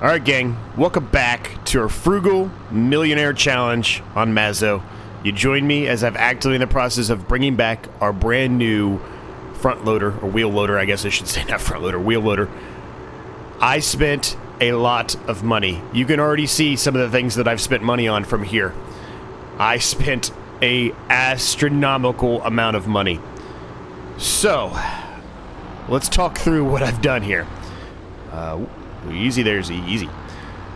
Alright gang, welcome back to our Frugal Millionaire Challenge on Mazo. You join me as I'm actively in the process of bringing back our brand new front loader, or wheel loader I guess I should say, not front loader, wheel loader. I spent a lot of money. You can already see some of the things that I've spent money on from here. I spent a astronomical amount of money. So, let's talk through what I've done here. Easy there's easy.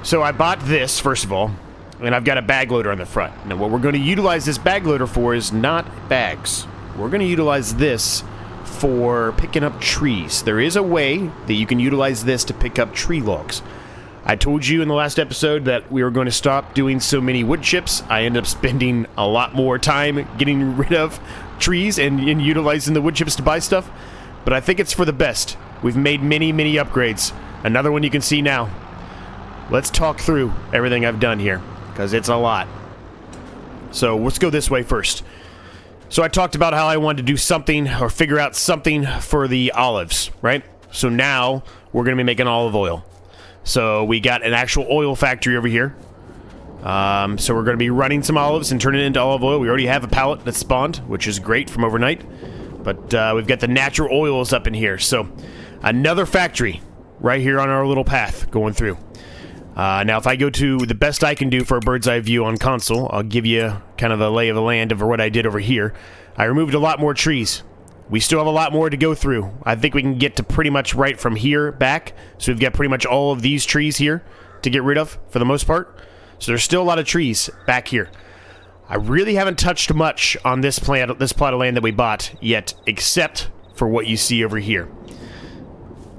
So I bought this, first of all, and I've got a bag loader on the front. Now what we're going to utilize this bag loader for is not bags. We're going to utilize this for picking up trees. There is a way that you can utilize this to pick up tree logs. I told you in the last episode that we were going to stop doing so many wood chips. I end up spending a lot more time getting rid of trees and utilizing the wood chips to buy stuff. But I think it's for the best. We've made many upgrades. Another one you can see now. Let's talk through everything I've done here, because it's a lot. So let's go this way first. So I talked about how I wanted to do something, or figure out something for the olives, right? So now we're going to be making olive oil. So we got an actual oil factory over here. So we're going to be running some olives and turning it into olive oil. We already have a pallet that's spawned, which is great from overnight. But we've got the natural oils up in here. So another factory right here on our little path going through. Now, if I go to the best I can do for a bird's eye view on console, I'll give you kind of a lay of the land of what I did over here. I removed a lot more trees. We still have a lot more to go through. I think we can get to pretty much right from here back. So we've got pretty much all of these trees here to get rid of for the most part. So there's still a lot of trees back here. I really haven't touched much on this plot of land that we bought yet, except for what you see over here.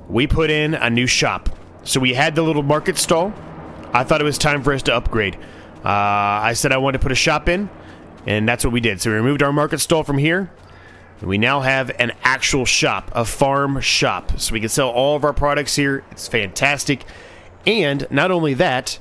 We put in a new shop. So we had the little market stall. I thought it was time for us to upgrade. I said I wanted to put a shop in, and that's what we did. So we removed our market stall from here, and we now have an actual shop, a farm shop. So we can sell all of our products here. It's fantastic. And not only that,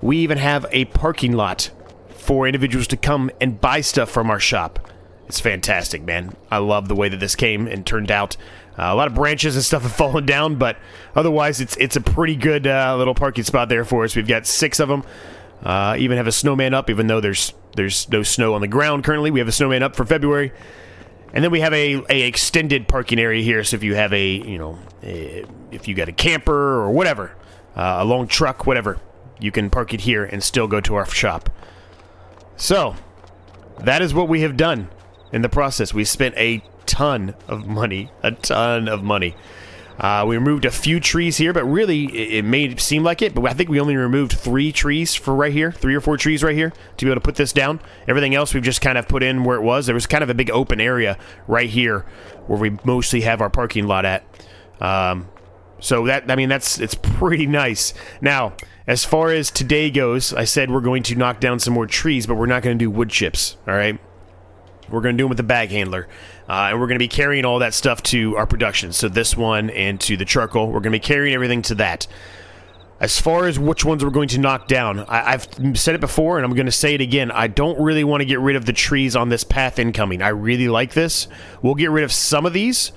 we even have a parking lot for individuals to come and buy stuff from our shop. It's fantastic, man. I love the way that this came and turned out. A lot of branches and stuff have fallen down, but otherwise it's a pretty good little parking spot there for us. We've got 6 of them. Even have a snowman up, even though there's no snow on the ground currently. We have a snowman up for February. And then we have a extended parking area here, so if you have if you got a camper or whatever, a long truck, whatever, you can park it here and still go to our shop. So, that is what we have done in the process. We spent a ton of money. We removed a few trees here, but really it made seem like it, but I think we only removed 3 trees for right here, 3 or 4 trees right here to be able to put this down. Everything else we've just kind of put in where it was. There was kind of a big open area right here where we mostly have our parking lot at. So it's pretty nice. Now, as far as today goes, I said we're going to knock down some more trees, but we're not going to do wood chips, all right? We're going to do them with the bag handler. And we're going to be carrying all that stuff to our production. So this one and to the charcoal. We're going to be carrying everything to that. As far as which ones we're going to knock down, I've said it before and I'm going to say it again. I don't really want to get rid of the trees on this path incoming. I really like this. We'll get rid of some of these.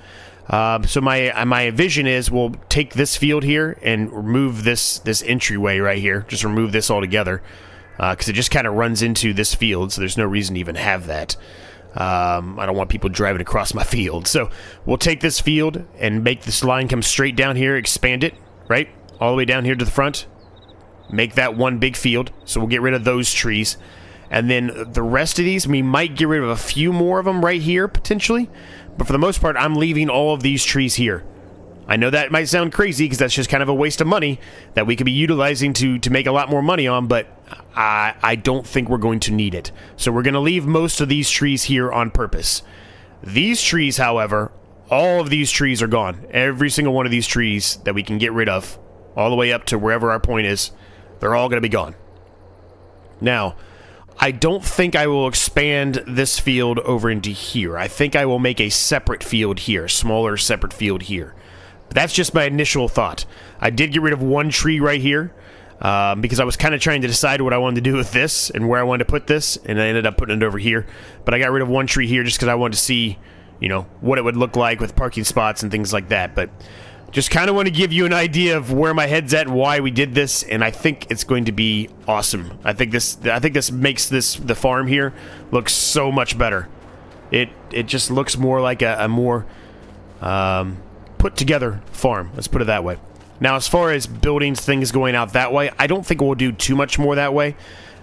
So my vision is we'll take this field here and remove this entryway right here. Just remove this altogether. Because it just kind of runs into this field. So there's no reason to even have that. I don't want people driving across my field. So we'll take this field and make this line come straight down here, expand it, right? All the way down here to the front. Make that one big field. So we'll get rid of those trees. And then the rest of these, we might get rid of a few more of them right here, potentially. But for the most part, I'm leaving all of these trees here. I know that might sound crazy because that's just kind of a waste of money that we could be utilizing to make a lot more money on, but I don't think we're going to need it. So we're going to leave most of these trees here on purpose. These trees, however, all of these trees are gone. Every single one of these trees that we can get rid of, all the way up to wherever our point is, they're all going to be gone. Now, I don't think I will expand this field over into here. I think I will make a separate field here, smaller separate field here. But that's just my initial thought. I did get rid of one tree right here because I was kind of trying to decide what I wanted to do with this and where I wanted to put this, and I ended up putting it over here. But I got rid of one tree here just because I wanted to see, what it would look like with parking spots and things like that. But Just kind of want to give you an idea of where my head's at and why we did this, and I think it's going to be awesome. I think this makes the farm here look so much better. It just looks more like a more put together farm. Let's put it that way. Now, as far as buildings, things going out that way, I don't think we'll do too much more that way.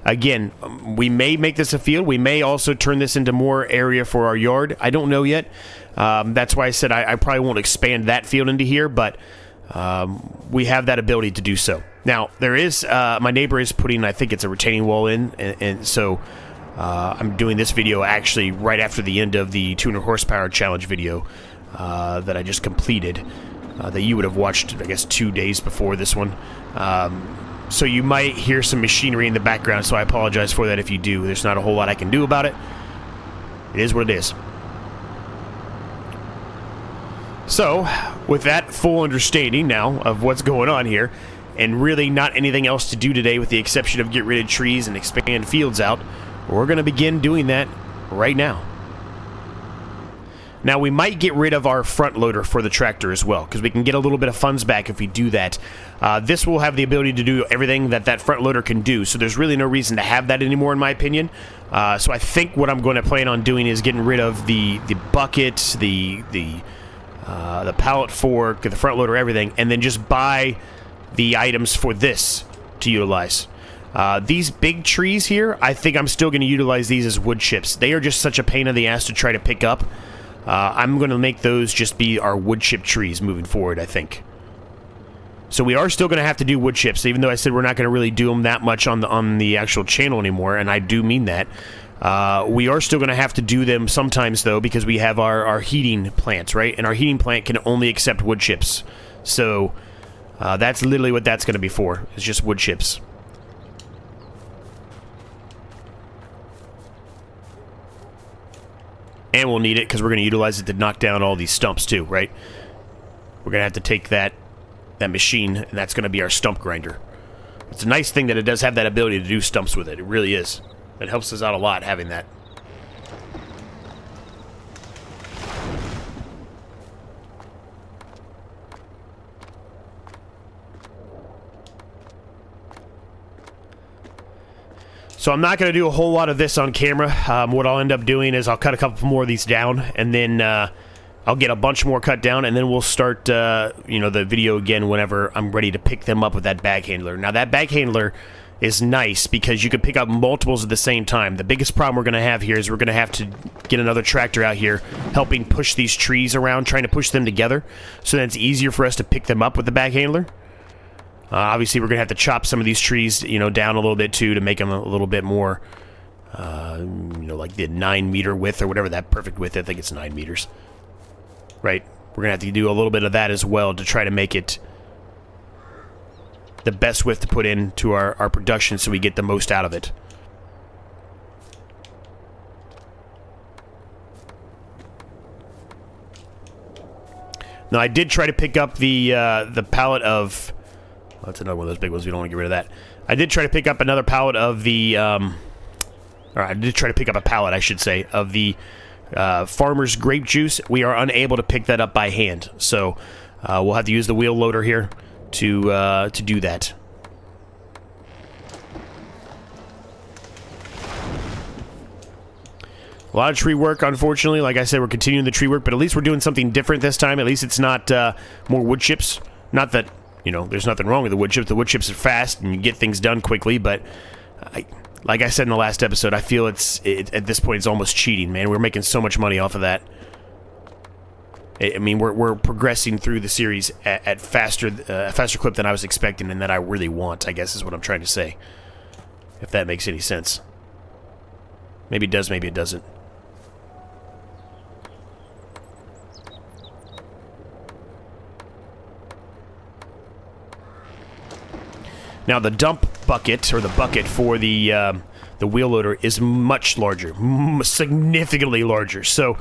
Again, we may make this a field. We may also turn this into more area for our yard. I don't know yet. That's why I said I probably won't expand that field into here, but we have that ability to do so. Now, there is, my neighbor is putting, I think it's a retaining wall in, and so I'm doing this video actually right after the end of the 200 horsepower challenge video that I just completed, that you would have watched, I guess, 2 days before this one. So you might hear some machinery in the background, so I apologize for that if you do. There's not a whole lot I can do about it. It is what it is. So, with that full understanding now of what's going on here, and really not anything else to do today with the exception of get rid of trees and expand fields out, we're going to begin doing that right now. Now, we might get rid of our front loader for the tractor as well, because we can get a little bit of funds back if we do that. This will have the ability to do everything that front loader can do, so there's really no reason to have that anymore, in my opinion. So I think what I'm going to plan on doing is getting rid of the bucket, the pallet fork, the front loader, everything, and then just buy the items for this to utilize. These big trees here, I think I'm still going to utilize these as wood chips. They are just such a pain in the ass to try to pick up. I'm going to make those just be our wood chip trees moving forward, I think. So we are still going to have to do wood chips, even though I said we're not going to really do them that much on the actual channel anymore, and I do mean that. We are still going to have to do them sometimes, though, because we have our heating plants, right? And our heating plant can only accept wood chips. So that's literally what that's going to be for. It's just wood chips. And we'll need it because we're going to utilize it to knock down all these stumps too, right? We're going to have to take that machine, and that's going to be our stump grinder. It's a nice thing that it does have that ability to do stumps with it. It really is. It helps us out a lot having that. So I'm not going to do a whole lot of this on camera. What I'll end up doing is I'll cut a couple more of these down, and then I'll get a bunch more cut down, and then we'll start you know, the video again whenever I'm ready to pick them up with that bag handler. Now, that bag handler is nice because you can pick up multiples at the same time. The biggest problem we're going to have here is we're going to have to get another tractor out here helping push these trees around, trying to push them together, so that it's easier for us to pick them up with the bag handler. Obviously, we're going to have to chop some of these trees, you know, down a little bit, too, to make them a little bit more, you know, like the 9-meter width or whatever that perfect width. I think it's 9 meters. Right? We're going to have to do a little bit of that as well to try to make it the best width to put into our production so we get the most out of it. Now, I did try to pick up the pallet of... Well, that's another one of those big ones. We don't want to get rid of that. I did try to pick up another pallet of the... or I did try to pick up a pallet, I should say, of the farmer's grape juice. We are unable to pick that up by hand. So we'll have to use the wheel loader here to do that. A lot of tree work, unfortunately. Like I said, we're continuing the tree work, but at least we're doing something different this time. At least it's not more wood chips. Not that, you know, there's nothing wrong with the wood chips. The wood chips are fast and you get things done quickly, but like I said in the last episode, I feel at this point it's almost cheating, man. We're making so much money off of that. I mean, we're progressing through the series at faster clip than I was expecting and that I really want, I guess is what I'm trying to say. If that makes any sense. Maybe it does, maybe it doesn't. Now, the dump bucket, or the bucket for the wheel loader is much larger, significantly larger. So,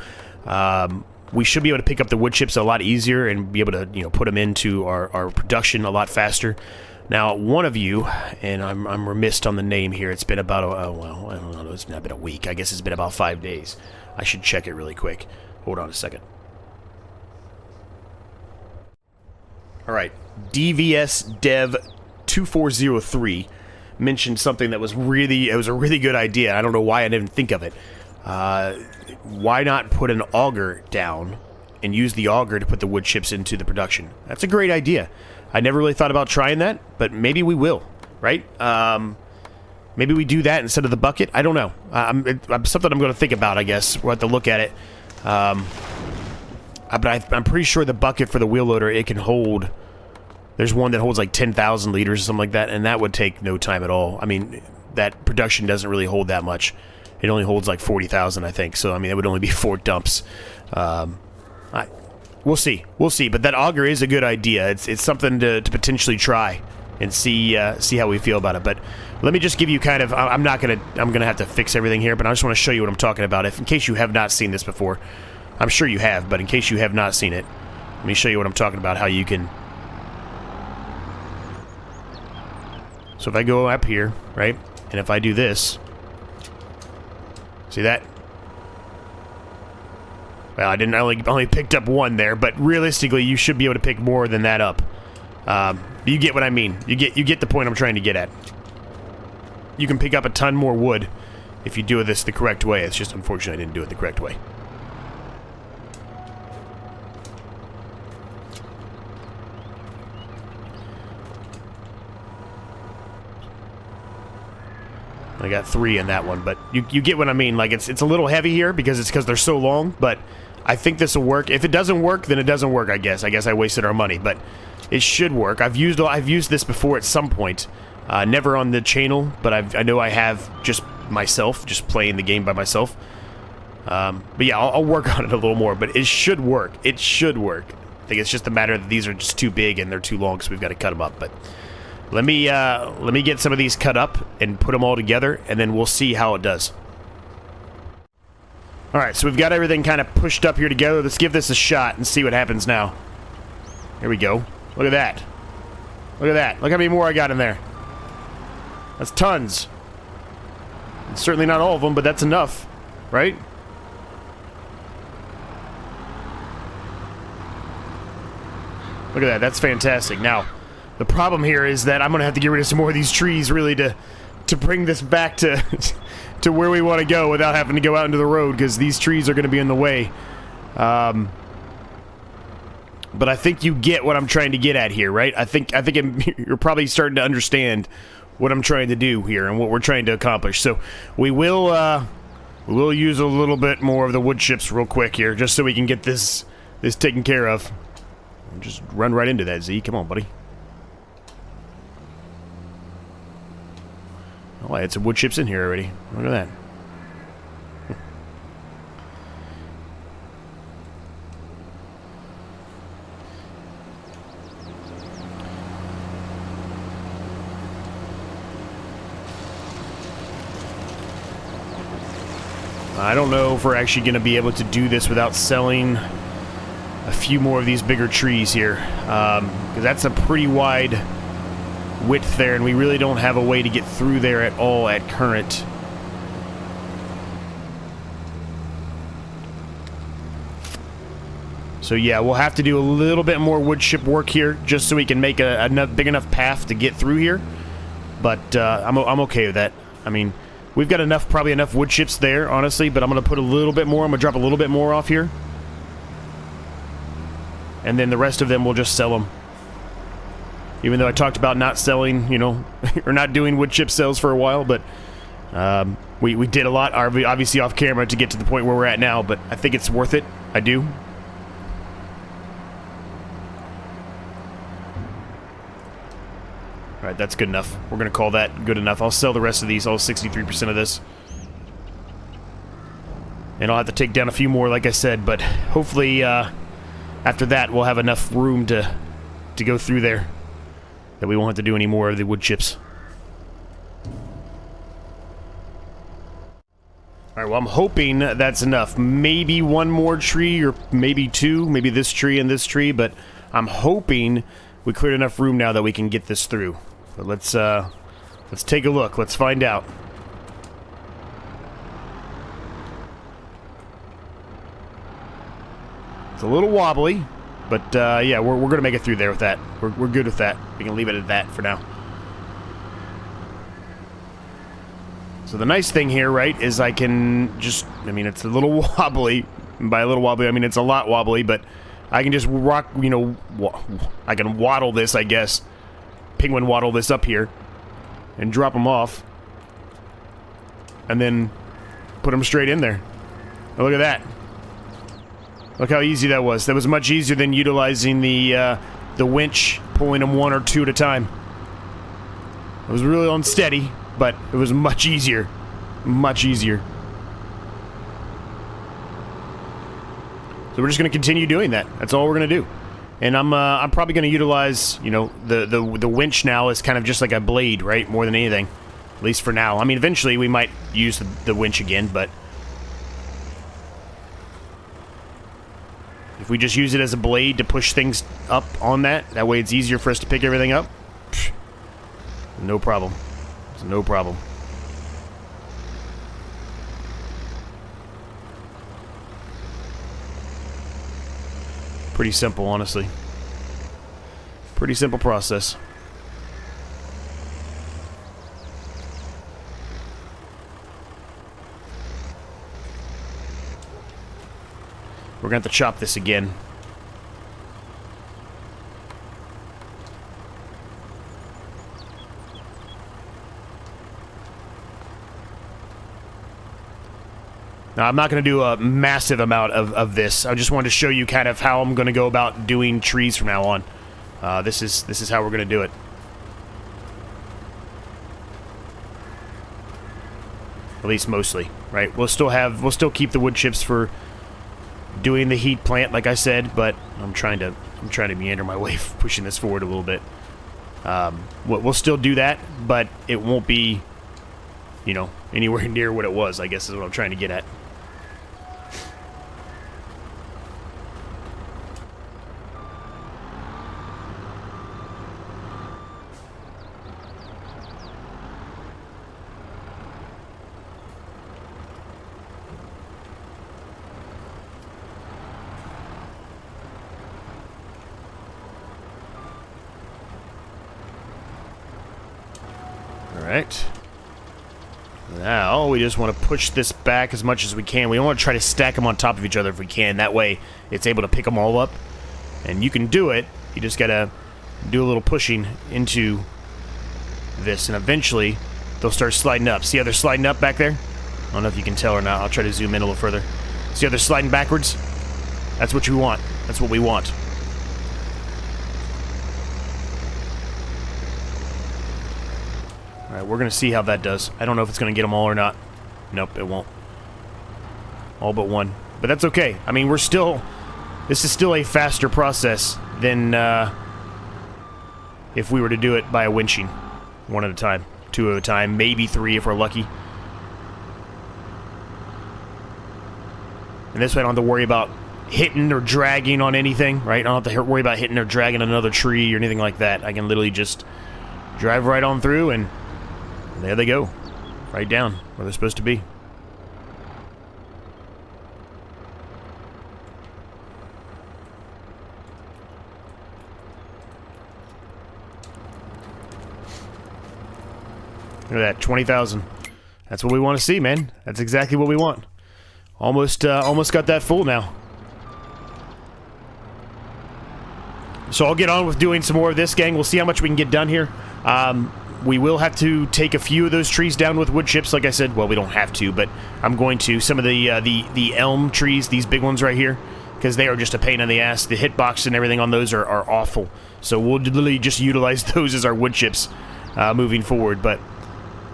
we should be able to pick up the wood chips a lot easier and be able to, you know, put them into our production a lot faster. Now, one of you, and I'm remiss on the name here, it's been about, well, I don't know, it's not been a week. I guess it's been about 5 days. I should check it really quick. Hold on a second. All right, DVS Dev 2403 mentioned something that was really, it was a really good idea. I don't know why I didn't think of it. Why not put an auger down and use the auger to put the wood chips into the production? That's a great idea. I never really thought about trying that, but maybe we will, right? Maybe we do that instead of the bucket. I don't know. Something I'm going to think about, I guess. We'll have to look at it. But I'm pretty sure the bucket for the wheel loader, it can hold... There's one that holds like 10,000 liters or something like that, and that would take no time at all. I mean, that production doesn't really hold that much. It only holds like 40,000, I think. So, I mean, it would only be 4 dumps. We'll see. We'll see. But that auger is a good idea. It's something to potentially try and see how we feel about it. But let me just give you kind of... I'm gonna have to fix everything here, but I just want to show you what I'm talking about. In case you have not seen this before. I'm sure you have, but in case you have not seen it, let me show you what I'm talking about, how you can... So if I go up here, right, and if I do this, see that? Well, I only picked up one there, but realistically, you should be able to pick more than that up. You get what I mean. You get the point I'm trying to get at. You can pick up a ton more wood if you do this the correct way. It's just unfortunate I didn't do it the correct way. I got 3 in that one, but you get what I mean. Like, it's a little heavy here because they're so long, but I think this will work. If it doesn't work, then it doesn't work, I guess. I guess I wasted our money, but it should work. I've used this before at some point. Never on the channel, but I know I have just myself, just playing the game by myself. But yeah, I'll work on it a little more, but it should work. It should work. I think it's just a matter that these are just too big and they're too long, so we've got to cut them up, but... Let me get some of these cut up and put them all together, and then we'll see how it does. Alright, so we've got everything kind of pushed up here together. Let's give this a shot and see what happens now. Here we go. Look at that. Look at that. Look how many more I got in there. That's tons. It's certainly not all of them, but that's enough, right? Look at that. That's fantastic. Now... The problem here is that I'm going to have to get rid of some more of these trees, really, to bring this back to to where we want to go without having to go out into the road, because these trees are going to be in the way. But I think you get what I'm trying to get at here, right? I think you're probably starting to understand what I'm trying to do here and what we're trying to accomplish. So we will use a little bit more of the wood chips real quick here, just so we can get this taken care of. Just run right into that, Z. Come on, buddy. Oh, I had some wood chips in here already. Look at that. I don't know if we're actually going to be able to do this without selling a few more of these bigger trees here. Because that's a pretty wide width there, and we really don't have a way to get through there at all at current. So yeah, we'll have to do a little bit more wood chip work here just so we can make a big enough path to get through here. But I'm okay with that. I mean, we've got probably enough wood chips there, honestly, but I'm going to put a little bit more. I'm going to drop a little bit more off here. And then the rest of them we'll just sell them. Even though I talked about not selling, you know, or not doing wood chip sales for a while, but we did a lot, obviously off camera, to get to the point where we're at now, but I think it's worth it. I do. Alright, that's good enough. We're going to call that good enough. I'll sell the rest of these, all 63% of this. And I'll have to take down a few more, like I said, but hopefully after that we'll have enough room to go through there that we won't have to do any more of the wood chips. Alright, well, I'm hoping that's enough. Maybe one more tree, or maybe two. Maybe this tree and this tree, but I'm hoping we cleared enough room now that we can get this through. But let's take a look. Let's find out. It's a little wobbly. But yeah, we're going to make it through there with that. We're good with that. We can leave it at that for now. So the nice thing here, right, is I can just, I mean, it's a little wobbly. And by a little wobbly, I mean it's a lot wobbly, but I can just rock, you know, I can waddle this, I guess. Penguin waddle this up here and drop them off. And then put them straight in there. Oh, look at that. Look how easy that was. That was much easier than utilizing the winch, pulling them one or two at a time. It was really unsteady, but it was much easier. Much easier. So we're just going to continue doing that. That's all we're going to do. And I'm probably going to utilize, you know, the winch now as kind of just like a blade, right? More than anything. At least for now. I mean, eventually we might use the winch again, but if we just use it as a blade to push things up on that way it's easier for us to pick everything up, psh, no problem. It's no problem. Pretty simple, honestly. Pretty simple process. We're going to have to chop this again. Now, I'm not going to do a massive amount of this. I just wanted to show you kind of how I'm going to go about doing trees from now on. This is how we're going to do it. At least mostly, right? We'll still keep the wood chips for doing the heat plant, like I said, but I'm trying to meander my way, pushing this forward a little bit. We'll still do that, but it won't be, you know, anywhere near what it was, I guess is what I'm trying to get at. Alright. Now, we just want to push this back as much as we can. We want to try to stack them on top of each other if we can. That way, it's able to pick them all up. And you can do it. You just got to do a little pushing into this. And eventually, they'll start sliding up. See how they're sliding up back there? I don't know if you can tell or not. I'll try to zoom in a little further. See how they're sliding backwards? That's what you want. That's what we want. Alright, we're going to see how that does. I don't know if it's going to get them all or not. Nope, it won't. All but one. But that's okay. I mean, this is still a faster process than if we were to do it by a winching. One at a time. Two at a time. Maybe three if we're lucky. And this way I don't have to worry about hitting or dragging on anything, right? I don't have to worry about hitting or dragging another tree or anything like that. I can literally just drive right on through and there they go. Right down where they're supposed to be. Look at that, 20,000. That's what we want to see, man. That's exactly what we want. Almost got that full now. So I'll get on with doing some more of this, gang. We'll see how much we can get done here. We will have to take a few of those trees down with wood chips, like I said. Well, we don't have to, but I'm going to. Some of the elm trees, these big ones right here, because they are just a pain in the ass. The hitbox and everything on those are awful. So we'll literally just utilize those as our wood chips moving forward. But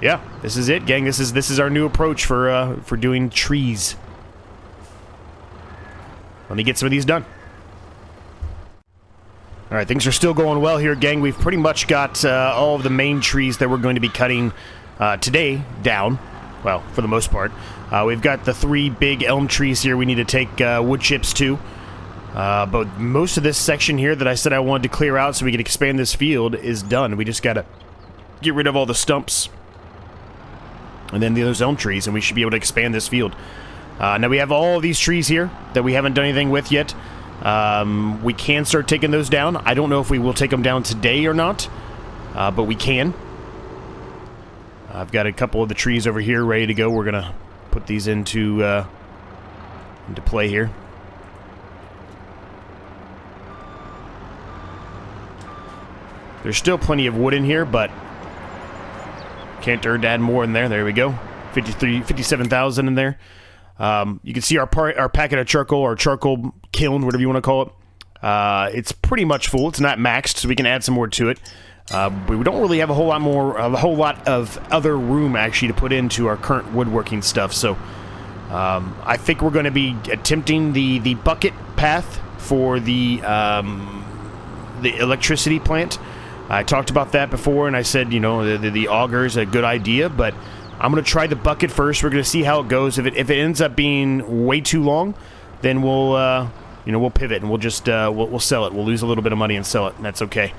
yeah, this is it, gang. This is our new approach for doing trees. Let me get some of these done. Alright, things are still going well here, gang. We've pretty much got all of the main trees that we're going to be cutting today down. Well, for the most part. We've got the 3 big elm trees here we need to take wood chips to. But most of this section here that I said I wanted to clear out so we could expand this field is done. We just got to get rid of all the stumps. And then those elm trees, and we should be able to expand this field. Now we have all these trees here that we haven't done anything with yet. We can start taking those down. I don't know if we will take them down today or not, but we can. I've got a couple of the trees over here ready to go. We're going to put these into play here. There's still plenty of wood in here, but can't add more in there. There we go. 57,000 in there. You can see our packet of charcoal, or charcoal kiln, whatever you want to call it. It's pretty much full. It's not maxed, so we can add some more to it. We don't really have a whole lot of other room actually to put into our current woodworking stuff. So I think we're going to be attempting the bucket path for the electricity plant. I talked about that before, and I said, you know, the auger is a good idea, but I'm going to try the bucket first. We're going to see how it goes. If it ends up being way too long, then we'll pivot and we'll just we'll sell it. We'll lose a little bit of money and sell it, and that's okay.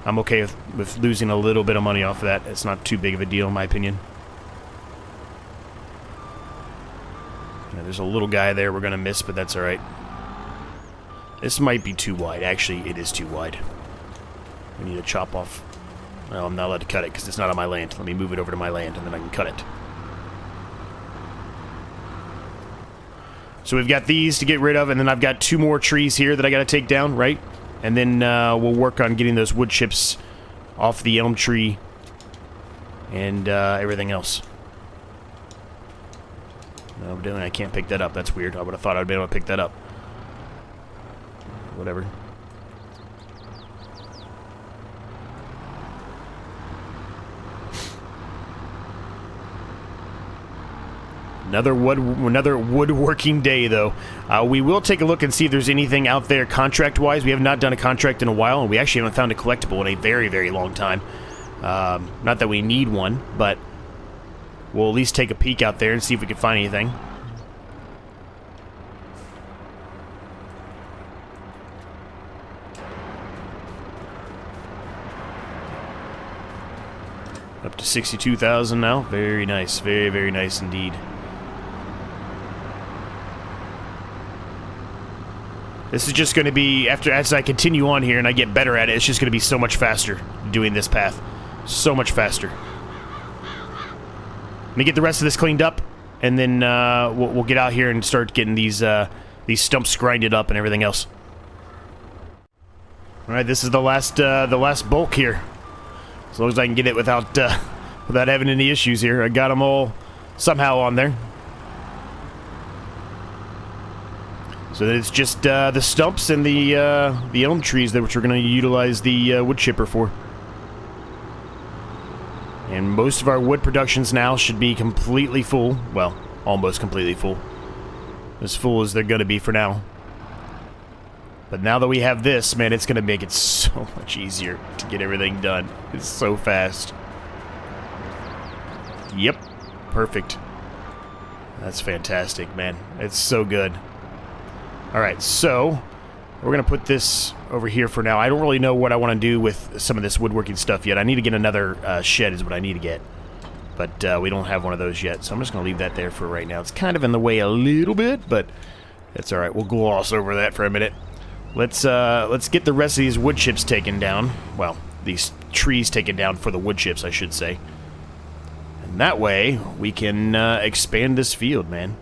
I'm okay with losing a little bit of money off of that. It's not too big of a deal, in my opinion. Yeah, there's a little guy there we're going to miss, but that's all right. This might be too wide. Actually, it is too wide. We need to chop off. Well, I'm not allowed to cut it because it's not on my land. Let me move it over to my land, and then I can cut it. So we've got these to get rid of, and then I've got 2 more trees here that I got to take down, right? And then we'll work on getting those wood chips off the elm tree and everything else. No, evidently I can't pick that up. That's weird. I would have thought I'd be able to pick that up. Whatever. Another woodworking day, though. We will take a look and see if there's anything out there contract-wise. We have not done a contract in a while, and we actually haven't found a collectible in a very, very long time. Not that we need one, but we'll at least take a peek out there and see if we can find anything. Up to 62,000 now. Very nice. Very, very nice indeed. This is just going to be, as I continue on here and I get better at it, it's just going to be so much faster doing this path. So much faster. Let me get the rest of this cleaned up, and then we'll get out here and start getting these stumps grinded up and everything else. All right, this is the last bulk here. As long as I can get it without having any issues here. I got them all somehow on there. So it's just the stumps and the elm trees which we're going to utilize the wood chipper for. And most of our wood productions now should be completely full. Well, almost completely full. As full as they're going to be for now. But now that we have this, man, it's going to make it so much easier to get everything done. It's so fast. Yep. Perfect. That's fantastic, man. It's so good. Alright, so we're going to put this over here for now. I don't really know what I want to do with some of this woodworking stuff yet. I need to get another shed is what I need to get. But we don't have one of those yet, so I'm just going to leave that there for right now. It's kind of in the way a little bit, but it's alright. We'll gloss over that for a minute. Let's get the rest of these wood chips taken down. Well, these trees taken down for the wood chips, I should say. And that way, we can expand this field, man.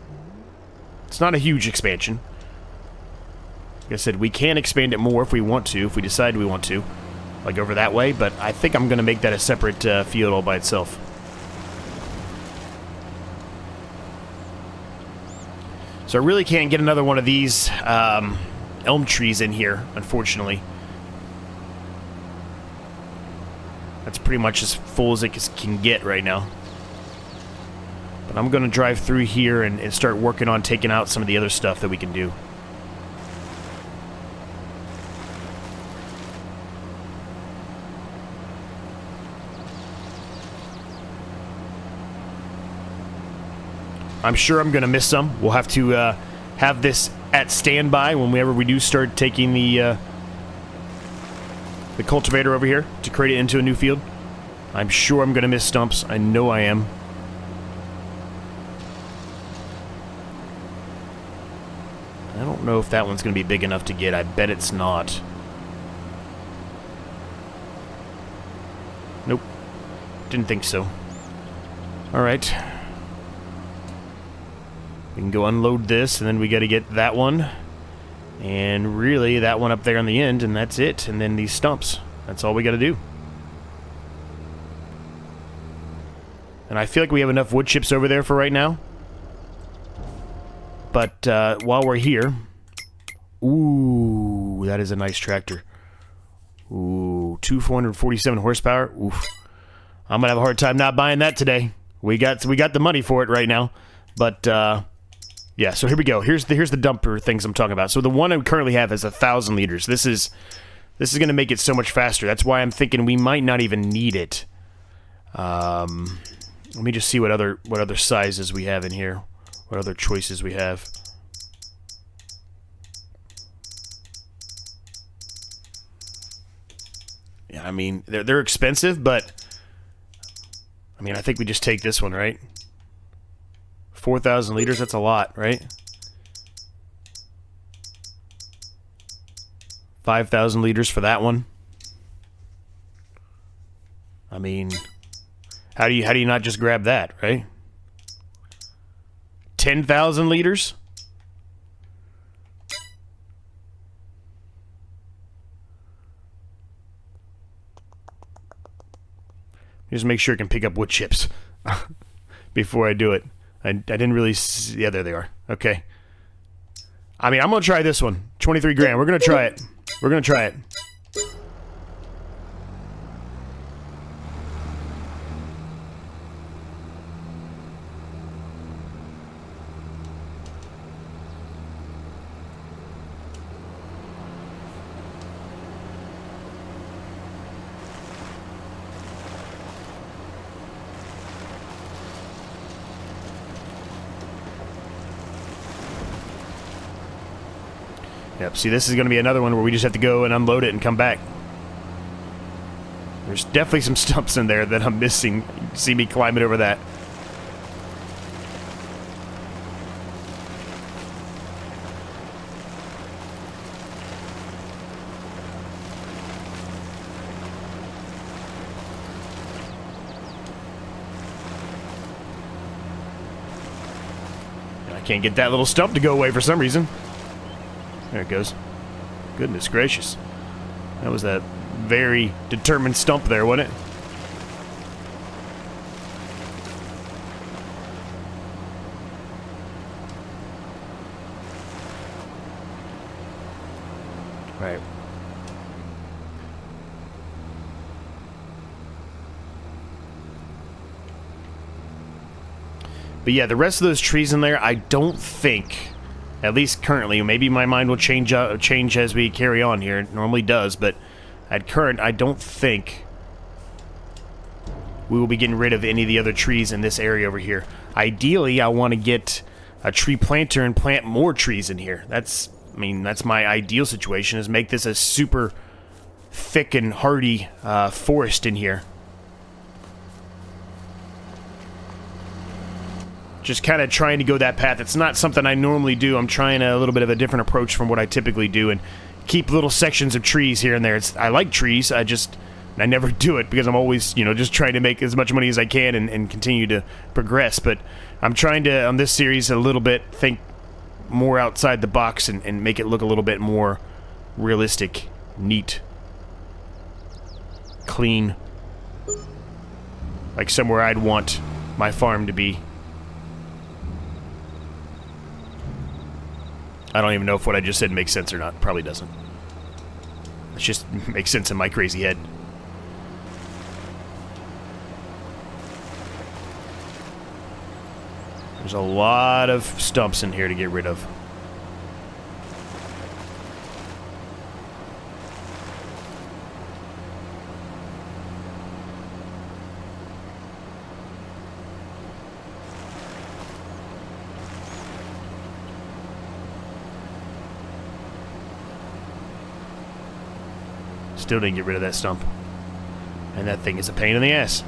It's not a huge expansion. Like I said, we can expand it more if we want to, if we decide we want to. Like over that way, but I think I'm going to make that a separate field all by itself. So I really can't get another one of these elm trees in here, unfortunately. That's pretty much as full as it can get right now. But I'm going to drive through here and start working on taking out some of the other stuff that we can do. I'm sure I'm going to miss some. We'll have to have this at standby whenever we do start taking the cultivator over here to create it into a new field. I'm sure I'm going to miss stumps. I know I am. I don't know if that one's going to be big enough to get. I bet it's not. Nope. Didn't think so. Alright. We can go unload this, and then we got to get that one. And really, that one up there on the end, and that's it. And then these stumps. That's all we got to do. And I feel like we have enough wood chips over there for right now. But while we're here... Ooh, that is a nice tractor. Ooh, 447 horsepower. Oof. I'm gonna have a hard time not buying that today. We got the money for it right now. But yeah, so here we go. Here's the dumper things I'm talking about. So the one I currently have is 1,000 liters. This is gonna make it so much faster. That's why I'm thinking we might not even need it. Let me just see what other sizes we have in here. What other choices we have. Yeah, I mean, they're expensive, but I mean, I think we just take this one, right? 4,000 liters, that's a lot, right? 5,000 liters for that one. I mean, how do you not just grab that, right? 10,000 liters? Just make sure I can pick up wood chips before I do it. I didn't really see... Yeah, there they are. Okay. I mean, I'm going to try this one. 23 grand. We're going to try it. We're going to try it. Yep, see, this is going to be another one where we just have to go and unload it and come back. There's definitely some stumps in there that I'm missing. You can see me climbing over that. I can't get that little stump to go away for some reason. There it goes. Goodness gracious. That was that very determined stump there, wasn't it? Right. But yeah, the rest of those trees in there, I don't think... At least currently, maybe my mind will change as we carry on here. It normally does, but at current, I don't think we will be getting rid of any of the other trees in this area over here. Ideally, I want to get a tree planter and plant more trees in here. That's my ideal situation, is make this a super thick and hardy forest in here. Just kind of trying to go that path. It's not something I normally do. I'm trying a little bit of a different approach from what I typically do, and keep little sections of trees here and there. I like trees. I never do it because I'm always, just trying to make as much money as I can and continue to progress. But I'm trying to, on this series, a little bit think more outside the box and make it look a little bit more realistic, neat, clean, like somewhere I'd want my farm to be. I don't even know if what I just said makes sense or not. Probably doesn't. It just makes sense in my crazy head. There's a lot of stumps in here to get rid of. Still didn't get rid of that stump. And that thing is a pain in the ass.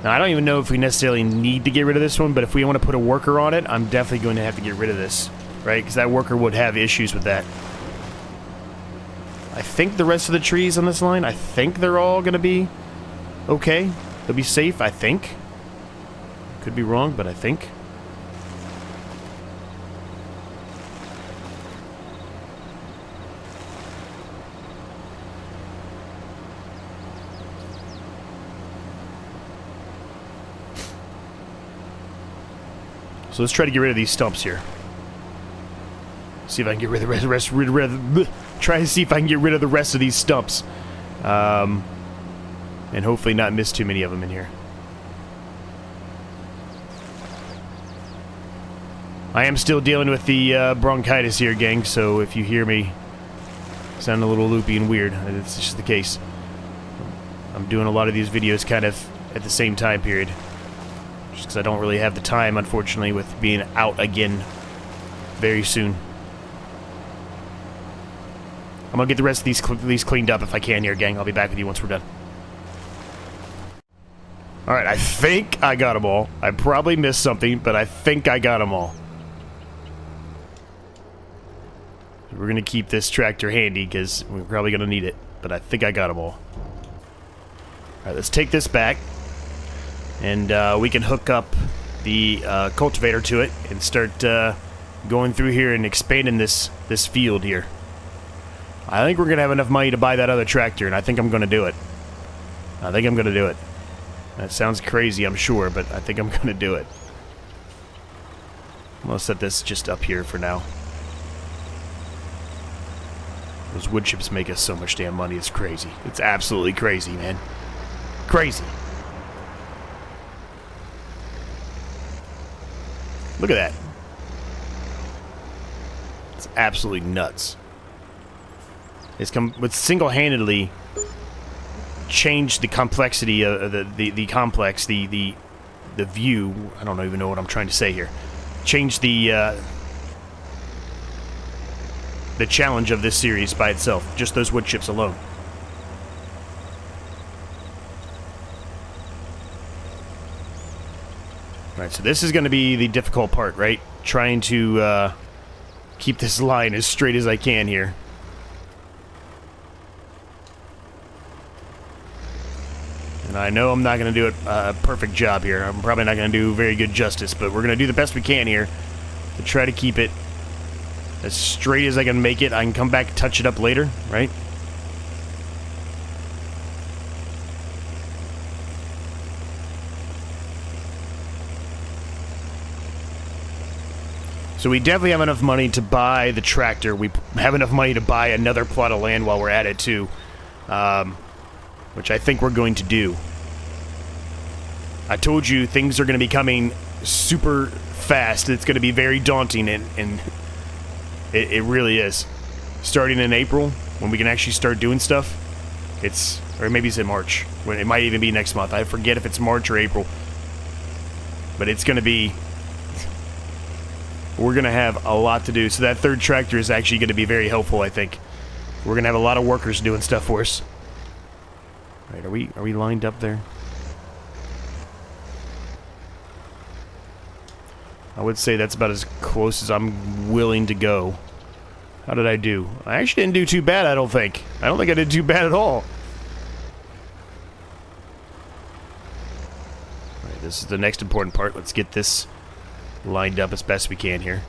Now, I don't even know if we necessarily need to get rid of this one, but if we want to put a worker on it, I'm definitely going to have to get rid of this, right? Because that worker would have issues with that. I think the rest of the trees on this line, I think they're all going to be okay. They'll be safe, I think. Could be wrong, but I think. So let's try to get rid of these stumps here. See if I can get rid of the rest. Try to see if I can get rid of the rest of these stumps, and hopefully not miss too many of them in here. I am still dealing with the bronchitis here, gang. So if you hear me sound a little loopy and weird, it's just the case. I'm doing a lot of these videos kind of at the same time period. Just because I don't really have the time, unfortunately, with being out again very soon. I'm going to get the rest of these cleaned up if I can here, gang. I'll be back with you once we're done. Alright, I think I got them all. I probably missed something, but I think I got them all. We're going to keep this tractor handy because we're probably going to need it, but I think I got them all. Alright, let's take this back. And we can hook up the cultivator to it and start going through here and expanding this field here. I think we're going to have enough money to buy that other tractor, and I think I'm going to do it. I think I'm going to do it. That sounds crazy, I'm sure, but I think I'm going to do it. I'm going to set this just up here for now. Those wood chips make us so much damn money, it's crazy. It's absolutely crazy, man. Crazy. Look at that. It's absolutely nuts. It's single-handedly changed the complexity of the view. I don't even know what I'm trying to say here. Changed the challenge of this series by itself. Just those wood chips alone. Alright, so this is going to be the difficult part, right? Trying to keep this line as straight as I can here. And I know I'm not going to do a perfect job here. I'm probably not going to do very good justice, but we're going to do the best we can here to try to keep it as straight as I can make it. I can come back and touch it up later, right? So we definitely have enough money to buy the tractor. We have enough money to buy another plot of land while we're at it, too. Which I think we're going to do. I told you things are going to be coming super fast. It's going to be very daunting, and it really is. Starting in April, when we can actually start doing stuff, or maybe it's in March. When it might even be next month. I forget if it's March or April. But it's going to be... We're going to have a lot to do. So that third tractor is actually going to be very helpful, I think. We're going to have a lot of workers doing stuff for us. All right, are we lined up there? I would say that's about as close as I'm willing to go. How did I do? I actually didn't do too bad, I don't think. I don't think I did too bad at all. All right, this is the next important part. Let's get this lined up as best we can here.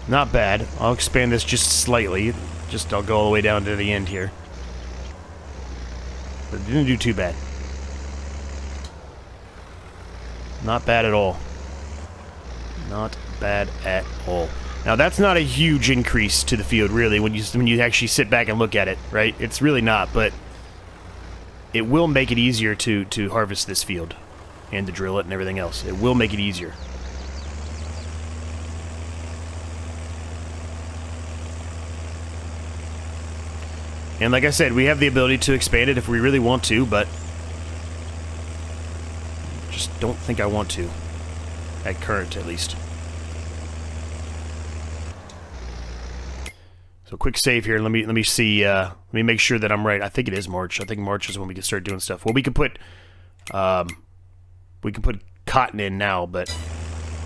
Not bad. I'll expand this just slightly. I'll go all the way down to the end here. But it didn't do too bad. Not bad at all. Not bad at all. Now that's not a huge increase to the field, really, when you actually sit back and look at it, right? It's really not, but it will make it easier to harvest this field and to drill it and everything else. It will make it easier. And like I said, we have the ability to expand it if we really want to, but just don't think I want to. At current, at least. So quick save here. Let me see. Let me make sure that I'm right. I think it is March. I think March is when we can start doing stuff. Well, we can put cotton in now, but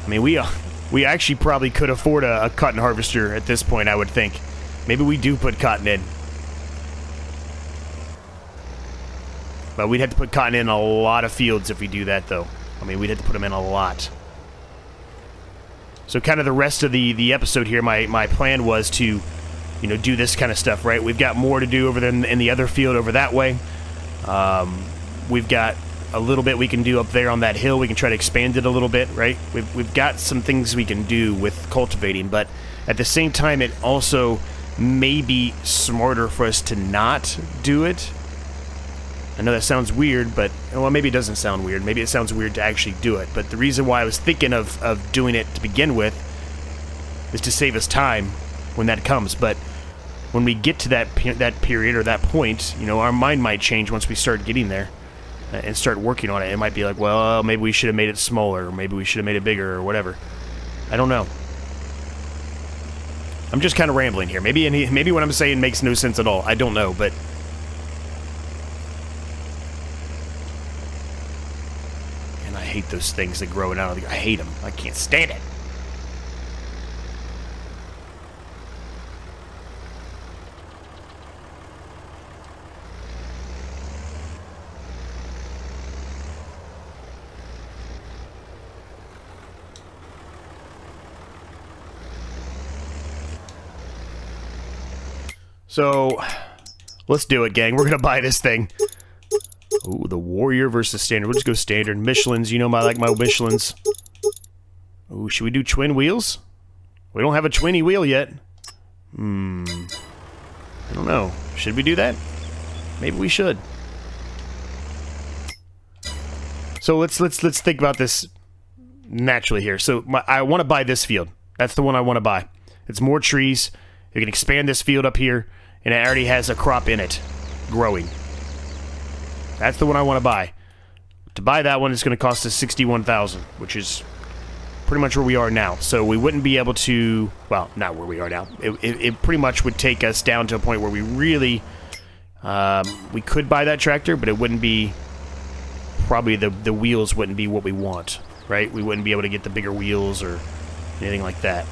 I mean we actually probably could afford a cotton harvester at this point. I would think. Maybe we do put cotton in, but we'd have to put cotton in a lot of fields if we do that, though. I mean, we'd have to put them in a lot. So kind of the rest of the episode here, my plan was to, you know, do this kind of stuff, right? We've got more to do over there in the other field over that way. We've got a little bit we can do up there on that hill. We can try to expand it a little bit, right? We've got some things we can do with cultivating, but at the same time, it also may be smarter for us to not do it. I know that sounds weird, but, well, maybe it doesn't sound weird. Maybe it sounds weird to actually do it. But the reason why I was thinking of doing it to begin with is to save us time when that comes. But when we get to that period or that point, you know, our mind might change once we start getting there and start working on it. It might be like, well, maybe we should have made it smaller, or maybe we should have made it bigger, or whatever. I don't know. I'm just kind of rambling here. Maybe what I'm saying makes no sense at all. I don't know, but... I hate those things that grow out of the... I hate them. I can't stand it. So, let's do it, gang. We're gonna buy this thing. Ooh, the Warrior versus Standard. We'll just go Standard. Michelin's, you know, I like my Michelin's. Ooh, should we do twin wheels? We don't have a twinny wheel yet. I don't know. Should we do that? Maybe we should. So let's think about this naturally here. So I want to buy this field. That's the one I want to buy. It's more trees. You can expand this field up here, and it already has a crop in it growing. That's the one I want to buy. To buy that one, it's going to cost us $61,000, which is pretty much where we are now. So we wouldn't be able to... Well, not where we are now. It pretty much would take us down to a point where we really... we could buy that tractor, but it wouldn't be... Probably the wheels wouldn't be what we want, right? We wouldn't be able to get the bigger wheels or anything like that.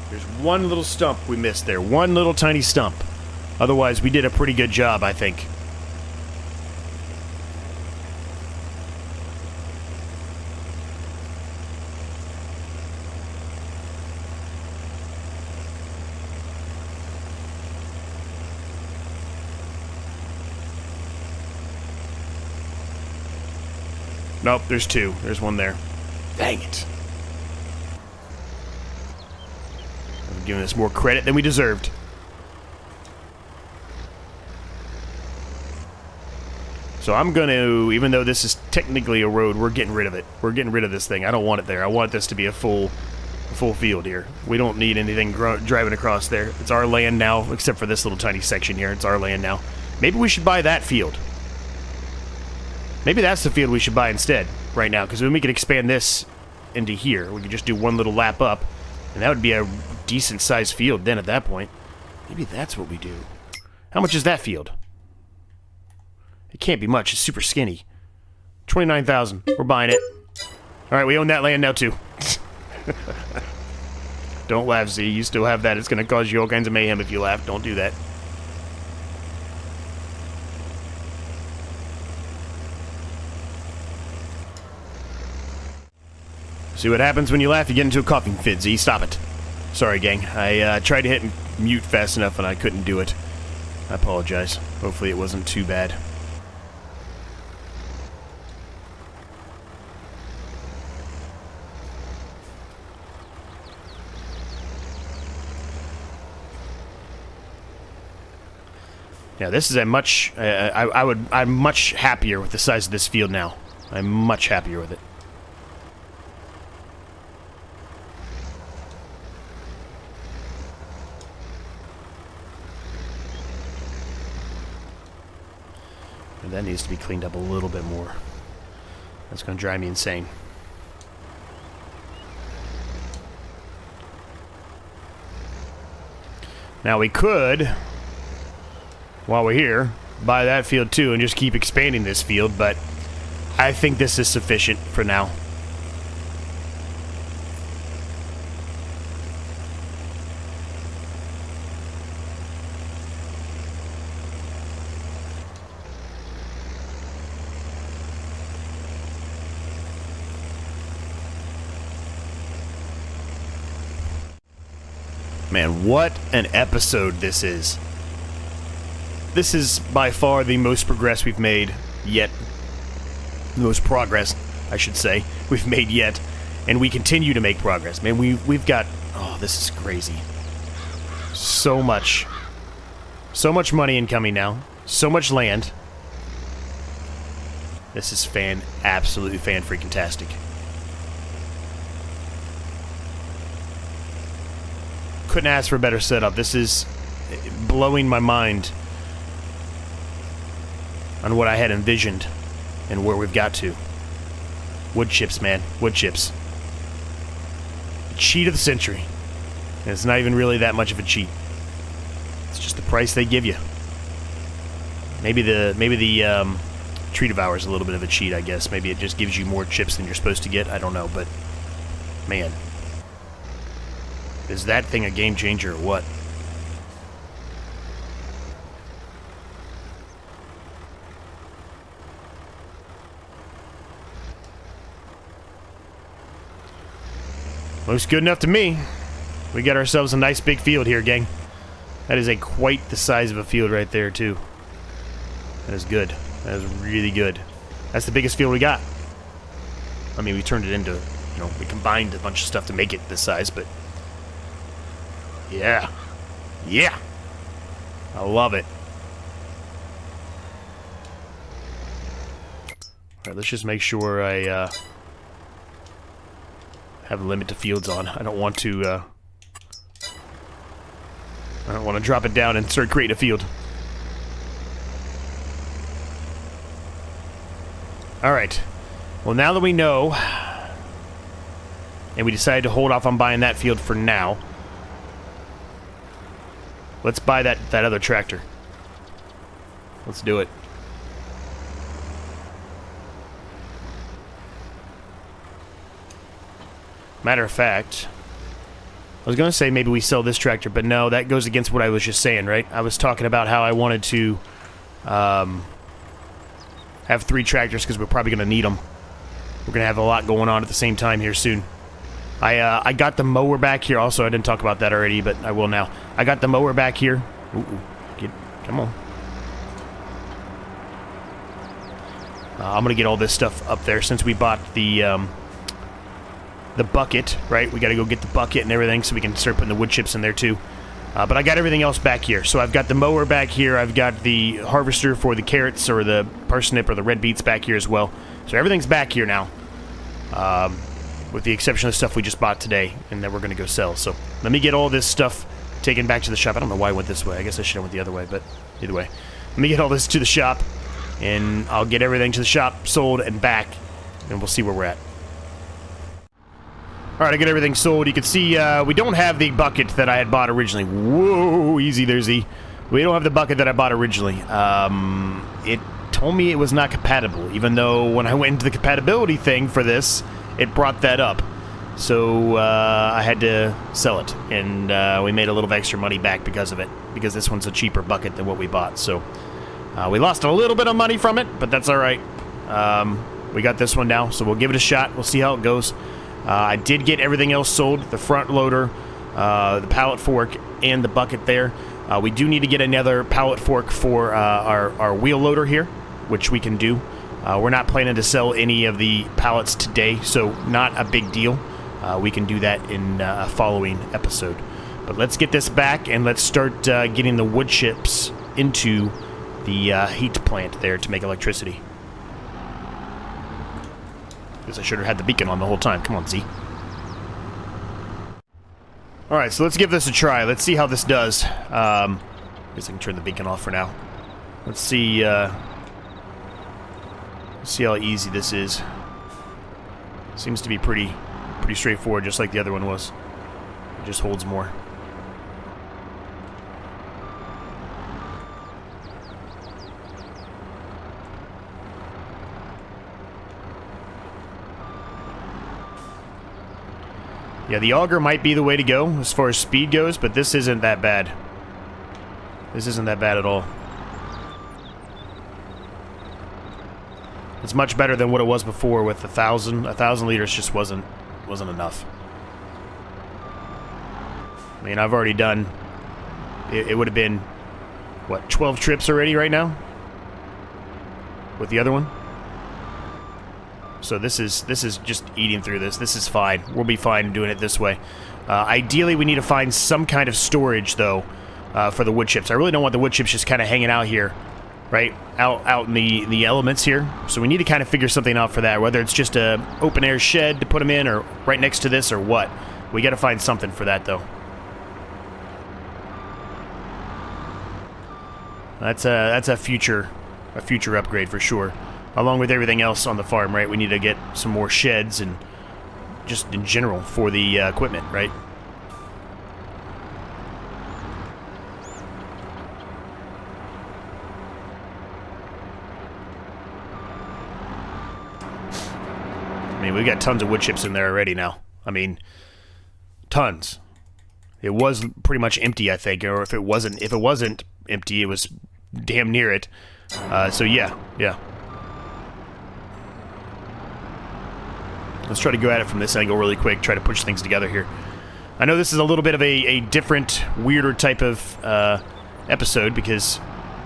There's one little stump we missed there. One little tiny stump. Otherwise, we did a pretty good job, I think. Nope, there's two. There's one there. Dang it. I'm giving us more credit than we deserved. So I'm going to, even though this is technically a road, we're getting rid of it. We're getting rid of this thing. I don't want it there. I want this to be a full field here. We don't need anything driving across there. It's our land now, except for this little tiny section here. It's our land now. Maybe we should buy that field. Maybe that's the field we should buy instead right now, because then we could expand this into here. We could just do one little lap up, and that would be a decent-sized field then at that point. Maybe that's what we do. How much is that field? It can't be much. It's super skinny. 29,000. We're buying it. All right, we own that land now, too. Don't laugh, Z. You still have that. It's going to cause you all kinds of mayhem if you laugh. Don't do that. See what happens when you laugh? You get into a coughing fit, Z. Stop it. Sorry, gang. I tried to hit mute fast enough and I couldn't do it. I apologize. Hopefully it wasn't too bad. Yeah, this is a much... I'm much happier with the size of this field now. I'm much happier with it. That needs to be cleaned up a little bit more. That's going to drive me insane. Now we could, while we're here, buy that field too and just keep expanding this field, but I think this is sufficient for now. Man, what an episode this is. This is by far the most progress we've made yet. The most progress, I should say, we've made yet. And we continue to make progress. Man, we've got... Oh, this is crazy. So much. So much money incoming now. So much land. This is absolutely fan-freaking-tastic. Couldn't ask for a better setup. This is blowing my mind on what I had envisioned and where we've got to. Wood chips, man. Wood chips. Cheat of the century. And it's not even really that much of a cheat. It's just the price they give you. Maybe the tree devour is a little bit of a cheat, I guess. Maybe it just gives you more chips than you're supposed to get. I don't know, but man. Is that thing a game changer or what? Looks good enough to me. We got ourselves a nice big field here, gang. That is quite the size of a field right there, too. That is good. That is really good. That's the biggest field we got. I mean, we turned it into, you know, we combined a bunch of stuff to make it this size, but... Yeah. Yeah. I love it. Alright, let's just make sure I have a limit to fields on. I don't want to drop it down and start creating a field. Alright. Well, now that we know, and we decided to hold off on buying that field for now, let's buy that other tractor. Let's do it. Matter of fact, I was going to say maybe we sell this tractor, but no, that goes against what I was just saying, right? I was talking about how I wanted to have 3 tractors because we're probably going to need them. We're going to have a lot going on at the same time here soon. I got the mower back here. Also, I didn't talk about that already, but I will now. I got the mower back here. Come on. I'm going to get all this stuff up there since we bought the bucket, right? We got to go get the bucket and everything so we can start putting the wood chips in there too. But I got everything else back here. So I've got the mower back here. I've got the harvester for the carrots or the parsnip or the red beets back here as well. So everything's back here now. With the exception of the stuff we just bought today and that we're going to go sell. So let me get all this stuff taken back to the shop. I don't know why I went this way. I guess I should have went the other way, but either way. Let me get all this to the shop and I'll get everything to the shop, sold, and back, and we'll see where we're at. Alright, I get everything sold. You can see we don't have the bucket that I had bought originally. Whoa, easy there, Z. We don't have the bucket that I bought originally. It told me it was not compatible, even though when I went into the compatibility thing for this, it brought that up. So I had to sell it, and we made a little extra money back because of it, because this one's a cheaper bucket than what we bought. So we lost a little bit of money from it, but that's alright. We got this one now, so we'll give it a shot. We'll see how it goes. I did get everything else sold, the front loader, the pallet fork, and the bucket there. We do need to get another pallet fork for our wheel loader here, which we can do. We're not planning to sell any of the pallets today, so not a big deal. We can do that in a following episode. But let's get this back, and let's start getting the wood chips into the heat plant there to make electricity. Guess I should have had the beacon on the whole time. Come on, Z. Alright, so let's give this a try. Let's see how this does. Guess I can turn the beacon off for now. Let's see Let's see how easy this is. Seems to be pretty straightforward, just like the other one was. It just holds more. Yeah, the auger might be the way to go as far as speed goes, but this isn't that bad. This isn't that bad at all. It's much better than what it was before with 1,000. 1,000 liters just wasn't enough. I mean, I've already done... It would have been, what, 12 trips already right now? With the other one? So this is just eating through this. This is fine. We'll be fine doing it this way. Ideally, we need to find some kind of storage, though, for the wood chips. I really don't want the wood chips just kind of hanging out here, right? Out in the elements here. So we need to kind of figure something out for that, whether it's just a open-air shed to put them in or right next to this or what. We got to find something for that, though. That's a future upgrade for sure. Along with everything else on the farm, right? We need to get some more sheds and just in general for the equipment, right? I mean, we've got tons of wood chips in there already now. I mean, tons. It was pretty much empty, I think, or if it wasn't empty, it was damn near it. So yeah. Let's try to go at it from this angle really quick, try to push things together here. I know this is a little bit of a different, weirder type of episode because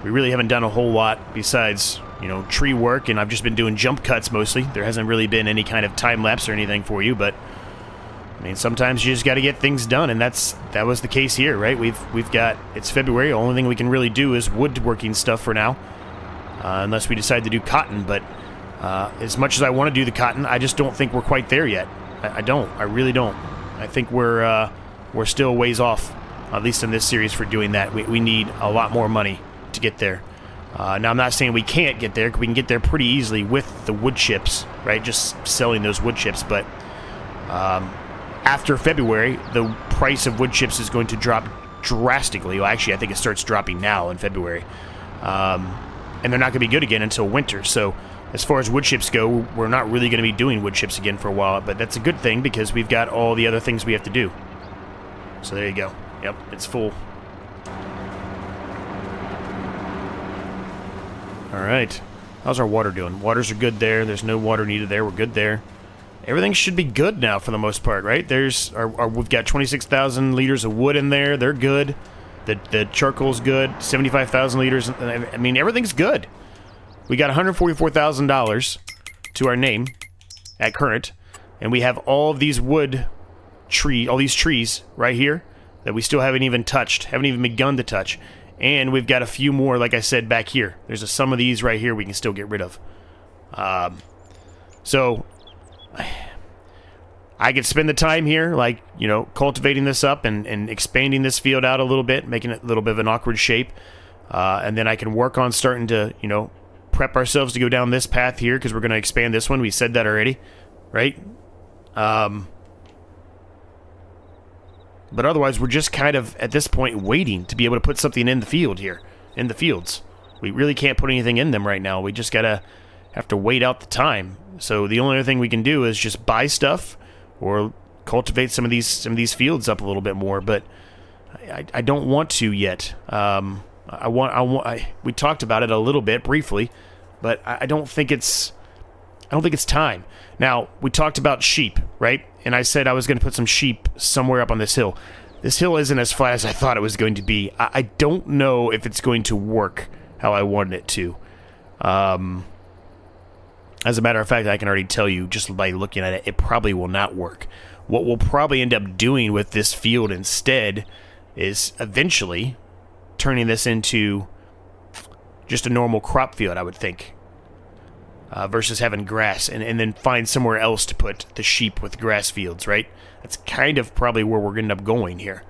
we really haven't done a whole lot besides, you know, tree work, and I've just been doing jump cuts mostly. There hasn't really been any kind of time lapse or anything for you, but I mean, sometimes you just got to get things done, and that was the case here, right? We've got, it's February. The only thing we can really do is woodworking stuff for now, unless we decide to do cotton, but as much as I want to do the cotton, I just don't think we're quite there yet. I don't. I really don't. I think we're still ways off, at least in this series, for doing that. We need a lot more money to get there. Now, I'm not saying we can't get there. We can get there pretty easily with the wood chips, right? Just selling those wood chips. But after February, the price of wood chips is going to drop drastically. Well, actually, I think it starts dropping now in February. And they're not going to be good again until winter. So as far as wood chips go, we're not really going to be doing wood chips again for a while, but that's a good thing because we've got all the other things we have to do. So there you go. Yep, it's full. All right. How's our water doing? Waters are good there. There's no water needed there. We're good there. Everything should be good now for the most part, right? We've got 26,000 liters of wood in there. They're good. The charcoal's good. 75,000 liters. I mean, everything's good. We got $144,000 to our name at current, and we have all of these all these trees right here that we still haven't even touched, haven't even begun to touch. And we've got a few more, like I said, back here. There's some of these right here we can still get rid of. So I could spend the time here, like, you know, cultivating this up and expanding this field out a little bit, making it a little bit of an awkward shape. And then I can work on starting to, you know, prep ourselves to go down this path here because we're going to expand this one. We said that already, right? But otherwise, we're just kind of, at this point, waiting to be able to put something in the field here, in the fields. We really can't put anything in them right now. We just have to wait out the time. So the only other thing we can do is just buy stuff or cultivate some of these fields up a little bit more. But I don't want to yet. We talked about it a little bit briefly, but I don't think it's time. Now, we talked about sheep, right? And I said I was going to put some sheep somewhere up on this hill. This hill isn't as flat as I thought it was going to be. I don't know if it's going to work how I wanted it to. As a matter of fact, I can already tell you, just by looking at it, it probably will not work. What we'll probably end up doing with this field instead is eventually turning this into just a normal crop field, I would think. Versus having grass, and then find somewhere else to put the sheep with grass fields, right? That's kind of probably where we're going to end up going here.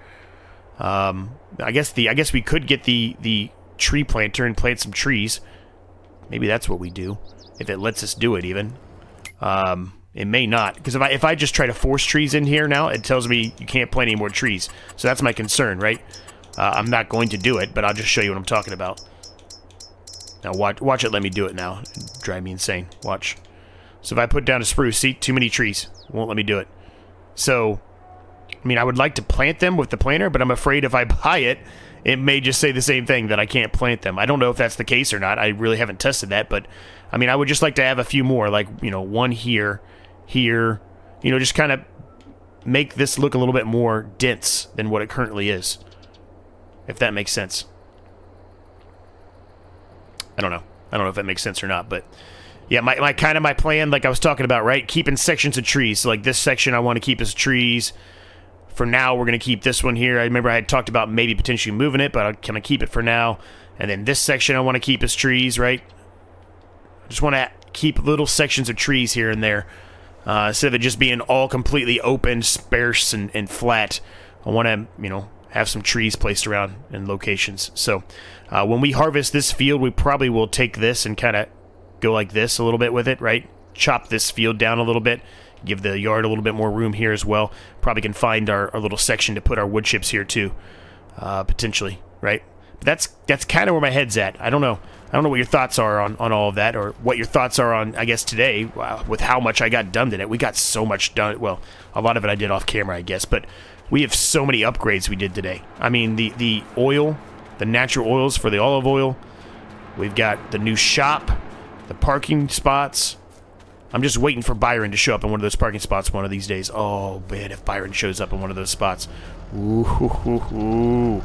I guess we could get the tree planter and plant some trees. Maybe that's what we do. if it lets us do it even. It may not, because if I just try to force trees in here now, it tells me you can't plant any more trees. So that's my concern, right? I'm not going to do it, but I'll just show you what I'm talking about. Now watch it let me do it now. It'd drive me insane. Watch. So if I put down a spruce, see, too many trees. It won't let me do it. So, I mean, I would like to plant them with the planter, but I'm afraid if I buy it, it may just say the same thing, that I can't plant them. I don't know if that's the case or not. I really haven't tested that, but, I mean, I would just like to have a few more, like, you know, one here, here, you know, just kind of make this look a little bit more dense than what it currently is, if that makes sense. I don't know. I don't know if that makes sense or not, but yeah, my plan, like I was talking about, right? Keeping sections of trees. So like this section I want to keep as trees. For now, we're going to keep this one here. I remember I had talked about maybe potentially moving it, but I'm going to keep it for now. And then this section I want to keep as trees, right? I just want to keep little sections of trees here and there. Instead of it just being all completely open, sparse, and flat. I want to, you know, have some trees placed around in locations. So when we harvest this field, we probably will take this and kind of go like this a little bit with it, right? Chop this field down a little bit. Give the yard a little bit more room here as well. Probably can find our little section to put our wood chips here too, potentially, right? But that's kind of where my head's at. I don't know. I don't know what your thoughts are on all of that, or what your thoughts are on, I guess, today, with how much I got done today. We got so much done. Well, a lot of it I did off camera, I guess, but we have so many upgrades we did today. I mean, the oil, the natural oils for the olive oil. We've got the new shop, the parking spots. I'm just waiting for Byron to show up in one of those parking spots one of these days. Oh, man, if Byron shows up in one of those spots. Ooh,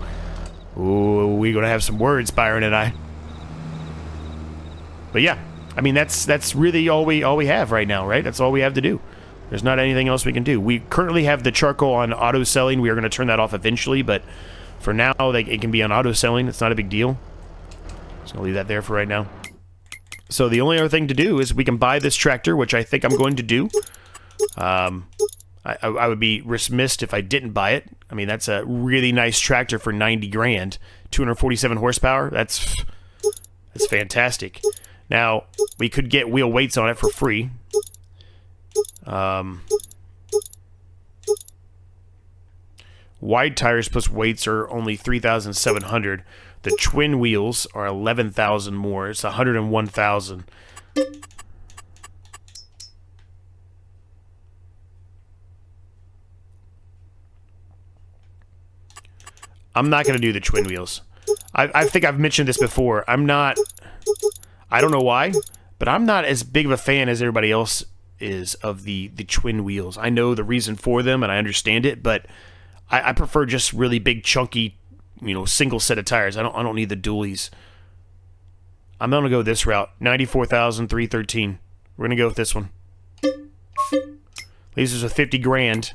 we're going to have some words, Byron and I. But yeah, I mean, that's really all we have right now, right? That's all we have to do. There's not anything else we can do. We currently have the charcoal on auto selling. We are going to turn that off eventually, but for now, it can be on auto selling. It's not a big deal. Just going to leave that there for right now. So the only other thing to do is we can buy this tractor, which I think I'm going to do. I would be remiss if I didn't buy it. I mean, that's a really nice tractor for 90 grand, 247 horsepower. That's fantastic. Now, we could get wheel weights on it for free. Wide tires plus weights are only 3,700. The twin wheels are 11,000 more. It's 101,000. I'm not going to do the twin wheels. I think I've mentioned this before. I don't know why, but I'm not as big of a fan as everybody else is of the twin wheels. I know the reason for them, and I understand it, but I prefer just really big, chunky, you know, single set of tires. I don't need the dualies. I'm gonna go this route. 94,313. We're gonna go with this one. Leaves us with 50 grand,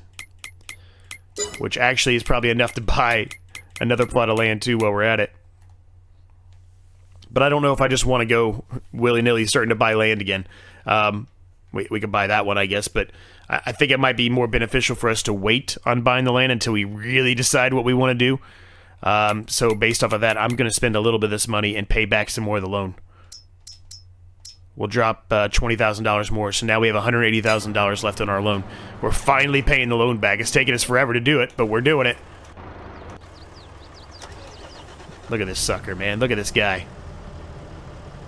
which actually is probably enough to buy another plot of land too while we're at it. But I don't know if I just want to go willy-nilly starting to buy land again. We could buy that one, I guess, but I think it might be more beneficial for us to wait on buying the land until we really decide what we want to do. So based off of that, I'm going to spend a little bit of this money and pay back some more of the loan. We'll drop $20,000 more, so now we have $180,000 left on our loan. We're finally paying the loan back. It's taken us forever to do it, but we're doing it. Look at this sucker, man. Look at this guy.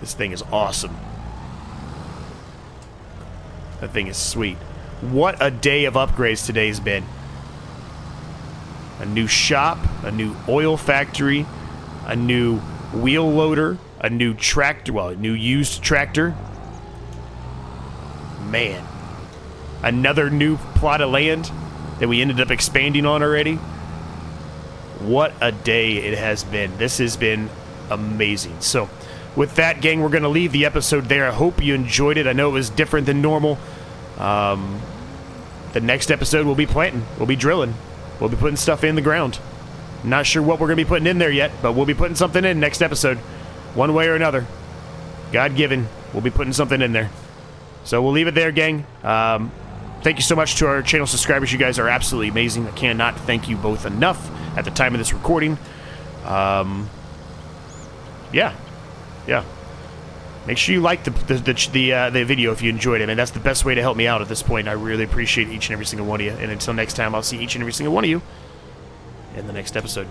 This thing is awesome. That thing is sweet. What a day of upgrades today's been. A new shop, a new oil factory, a new wheel loader, a new tractor, well, a new used tractor. Man. Another new plot of land that we ended up expanding on already. What a day it has been. This has been amazing. So, with that, gang, we're going to leave the episode there. I hope you enjoyed it. I know it was different than normal. The next episode we'll be planting. We'll be drilling. We'll be putting stuff in the ground. Not sure what we're going to be putting in there yet, but we'll be putting something in next episode. One way or another. God-given, we'll be putting something in there. So we'll leave it there, gang. Thank you so much to our channel subscribers. You guys are absolutely amazing. I cannot thank you both enough at the time of this recording. Yeah. Make sure you like the video if you enjoyed it, and that's the best way to help me out at this point. I really appreciate each and every single one of you. And until next time, I'll see each and every single one of you in the next episode.